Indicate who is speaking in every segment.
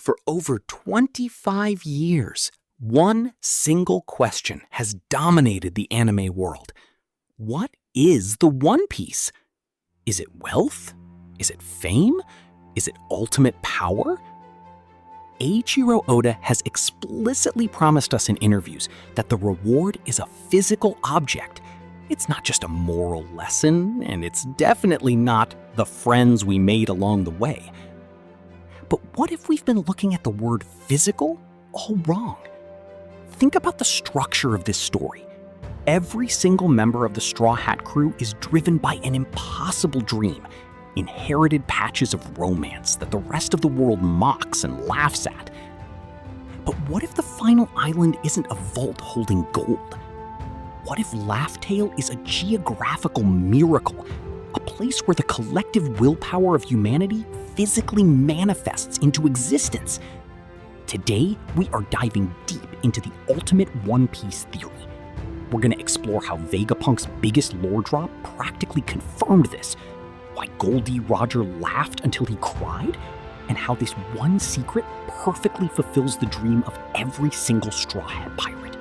Speaker 1: For over 25 years, one single question has dominated the anime world. What is the One Piece? Is it wealth? Is it fame? Is it ultimate power? Eiichiro Oda has explicitly promised us in interviews that the reward is a physical object. It's not just a moral lesson, and it's definitely not the friends we made along the way. But what if we've been looking at the word physical all wrong? Think about the structure of this story. Every single member of the Straw Hat crew is driven by an impossible dream, inherited patches of romance that the rest of the world mocks and laughs at. But what if the final island isn't a vault holding gold? What if Laugh Tale is a geographical miracle, a place where the collective willpower of humanity physically manifests into existence? Today, we are diving deep into the ultimate One Piece theory. We're going to explore how Vegapunk's biggest lore drop practically confirmed this, why Goldie Roger laughed until he cried, and how this one secret perfectly fulfills the dream of every single Straw Hat pirate.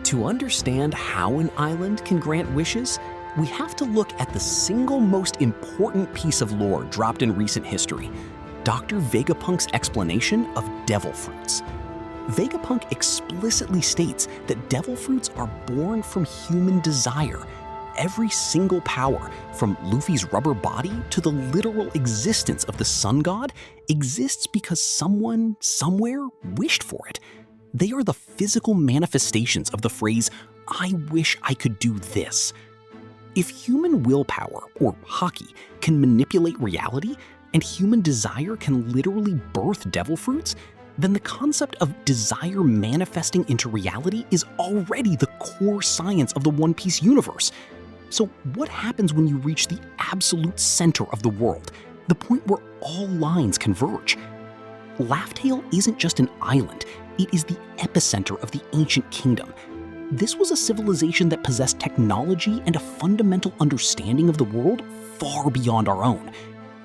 Speaker 1: To understand how an island can grant wishes, we have to look at the single most important piece of lore dropped in recent history, Dr. Vegapunk's explanation of devil fruits. Vegapunk explicitly states that devil fruits are born from human desire. Every single power, from Luffy's rubber body to the literal existence of the Sun God, exists because someone, somewhere, wished for it. They are the physical manifestations of the phrase, "I wish I could do this." If human willpower, or Haki, can manipulate reality, and human desire can literally birth devil fruits, then the concept of desire manifesting into reality is already the core science of the One Piece universe. So what happens when you reach the absolute center of the world, the point where all lines converge? Laugh Tale isn't just an island, it is the epicenter of the ancient kingdom. This was a civilization that possessed technology and a fundamental understanding of the world far beyond our own.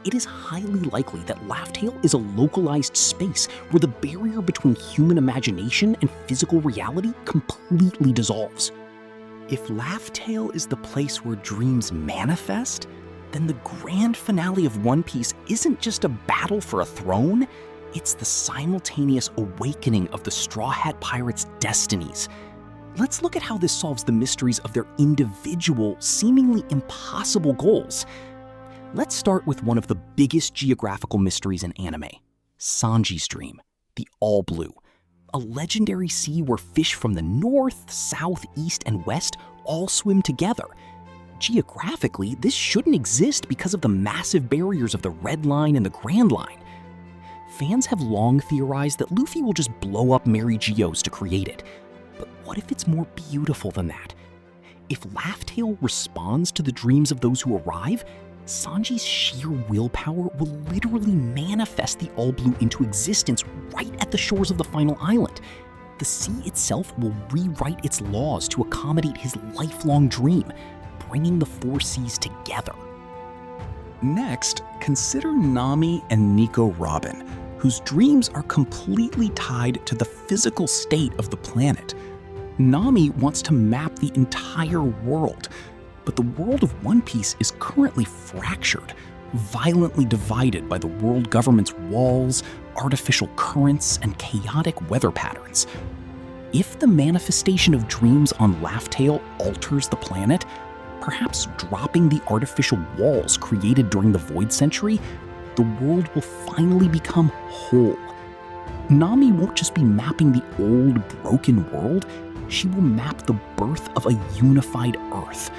Speaker 1: It is highly likely that Laugh Tale is a localized space where the barrier between human imagination and physical reality completely dissolves. If Laugh Tale is the place where dreams manifest, then the grand finale of One Piece isn't just a battle for a throne, it's the simultaneous awakening of the Straw Hat Pirates' destinies. Let's look at how this solves the mysteries of their individual, seemingly impossible goals. Let's start with one of the biggest geographical mysteries in anime, Sanji's dream, the All Blue, a legendary sea where fish from the north, south, east, and west all swim together. Geographically, this shouldn't exist because of the massive barriers of the Red Line and the Grand Line. Fans have long theorized that Luffy will just blow up Mary Geo's to create it. But what if it's more beautiful than that? If Laugh Tale responds to the dreams of those who arrive, Sanji's sheer willpower will literally manifest the All Blue into existence right at the shores of the final island. The sea itself will rewrite its laws to accommodate his lifelong dream, bringing the four seas together.
Speaker 2: Next, consider Nami and Nico Robin, whose dreams are completely tied to the physical state of the planet. Nami wants to map the entire world, but the world of One Piece is currently fractured, violently divided by the world government's walls, artificial currents, and chaotic weather patterns. If the manifestation of dreams on Laugh Tale alters the planet, perhaps dropping the artificial walls created during the Void Century, the world will finally become whole. Nami won't just be mapping the old, broken world, she will map the birth of a unified Earth.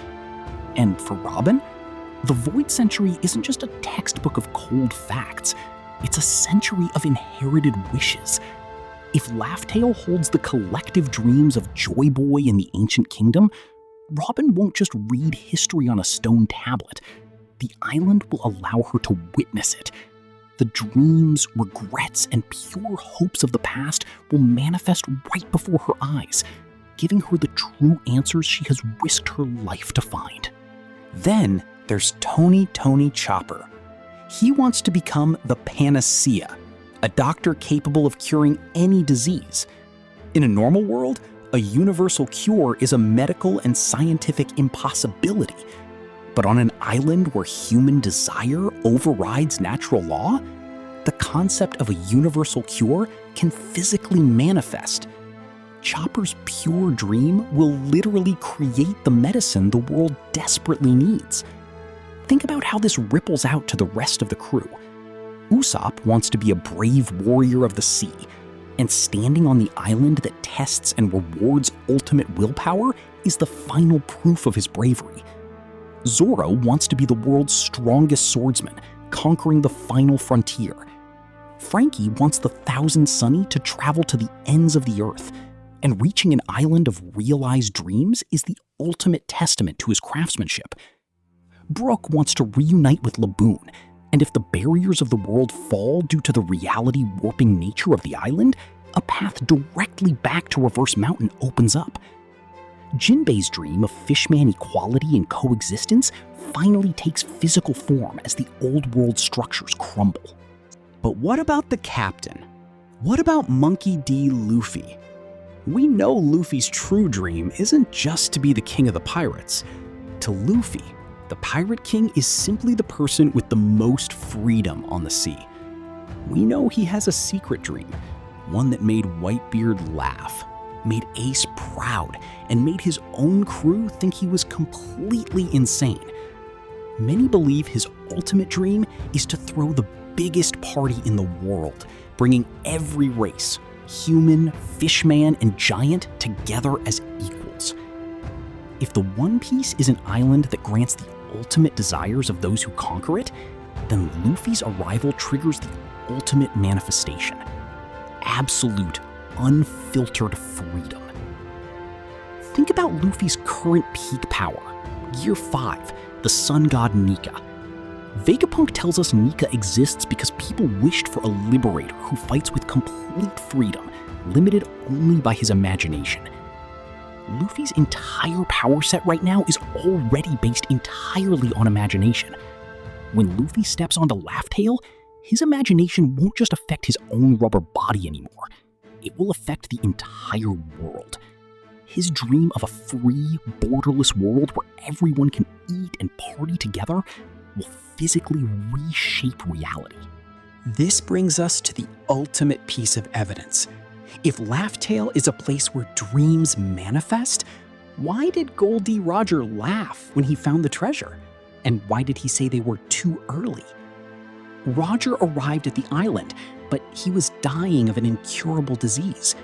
Speaker 2: And for Robin, the Void Century isn't just a textbook of cold facts, it's a century of inherited wishes. If Laugh Tale holds the collective dreams of Joy Boy in the ancient kingdom, Robin won't just read history on a stone tablet. The island will allow her to witness it. The dreams, regrets, and pure hopes of the past will manifest right before her eyes, giving her the true answers she has risked her life to find.
Speaker 1: Then there's Tony Chopper. He wants to become the Panacea,
Speaker 2: a doctor capable of curing any disease. In a normal world, a universal cure is a medical and scientific impossibility. But on an island where human desire overrides natural law, the concept of a universal cure can physically manifest. Chopper's pure dream will literally create the medicine the world desperately needs. Think about how this ripples out to the rest of the crew. Usopp wants to be a brave warrior of the sea, and standing on the island that tests and rewards ultimate willpower is the final proof of his bravery. Zoro wants to be the world's strongest swordsman, conquering the final frontier. Frankie wants the Thousand Sunny to travel to the ends of the earth, and reaching an island of realized dreams is the ultimate testament to his craftsmanship. Brook wants to reunite with Laboon, and if the barriers of the world fall due to the reality-warping nature of the island, a path directly back to Reverse Mountain opens up. Jinbei's dream of fishman equality and coexistence finally takes physical form as the old world structures crumble.
Speaker 1: But what about the captain? What about Monkey D. Luffy? We know Luffy's true dream isn't just to be the king of the pirates. To Luffy, the Pirate King is simply the person with the most freedom on the sea. We know he has a secret dream, one that made Whitebeard laugh, made Ace proud, and made his own crew think he was completely insane. Many believe his ultimate dream is to throw the biggest party in the world, bringing every race, human, fishman, and giant together as equals. If the One Piece is an island that grants the ultimate desires of those who conquer it, then Luffy's arrival triggers the ultimate manifestation. Absolute, unfiltered freedom. Think about Luffy's current peak power, Gear 5, the Sun God Nika. Vegapunk tells us Nika exists because people wished for a liberator who fights with complete freedom, limited only by his imagination. Luffy's entire power set right now is already based entirely on imagination. When Luffy steps onto Laugh Tale, his imagination won't just affect his own rubber body anymore. It will affect the entire world. His dream of a free, borderless world where everyone can eat and party together will physically reshape reality.
Speaker 2: This brings us to the ultimate piece of evidence. If Laugh Tale is a place where dreams manifest, why did Goldie Roger laugh when he found the treasure? And why did he say they were too early? Roger arrived at the island, but he was dying of an incurable disease.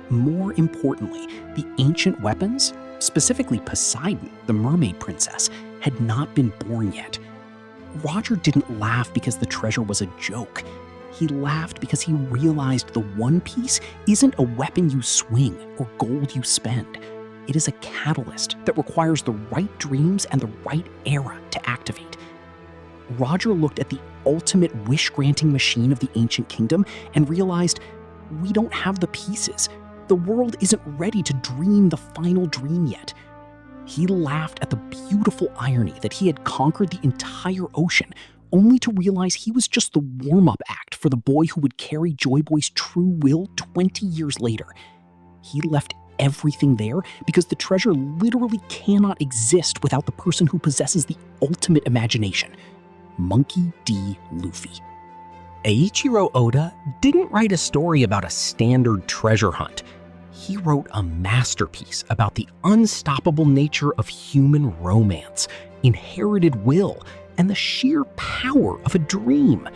Speaker 2: More importantly, the ancient weapons, specifically Poseidon, the mermaid princess, had not been born yet. Roger didn't laugh because the treasure was a joke. He laughed because he realized the One Piece isn't a weapon you swing or gold you spend. It is a catalyst that requires the right dreams and the right era to activate. Roger looked at the ultimate wish-granting machine of the ancient kingdom and realized, we don't have the pieces. The world isn't ready to dream the final dream yet. He laughed at the beautiful irony that he had conquered the entire ocean, only to realize he was just the warm-up act for the boy who would carry Joy Boy's true will 20 years later. He left everything there because the treasure literally cannot exist without the person who possesses the ultimate imagination, Monkey D. Luffy.
Speaker 1: Eiichiro Oda didn't write a story about a standard treasure hunt. He wrote a masterpiece about the unstoppable nature of human romance, inherited will, and the sheer power of a dream.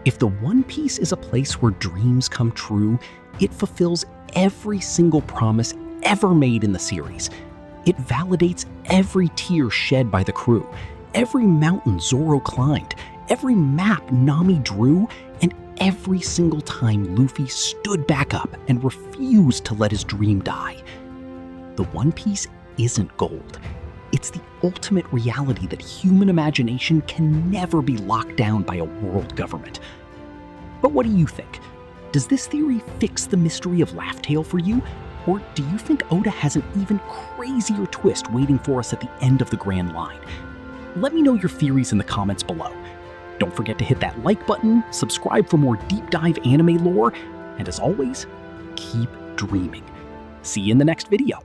Speaker 1: If the One Piece is a place where dreams come true, it fulfills every single promise ever made in the series. It validates every tear shed by the crew, every mountain Zoro climbed, every map Nami drew, and every single time Luffy stood back up and refused to let his dream die. The One Piece isn't gold. It's the ultimate reality that human imagination can never be locked down by a world government. But what do you think? Does this theory fix the mystery of Laugh Tale for you? Or do you think Oda has an even crazier twist waiting for us at the end of the Grand Line? Let me know your theories in the comments below. Don't forget to hit that like button, subscribe for more deep dive anime lore, and as always, keep dreaming. See you in the next video.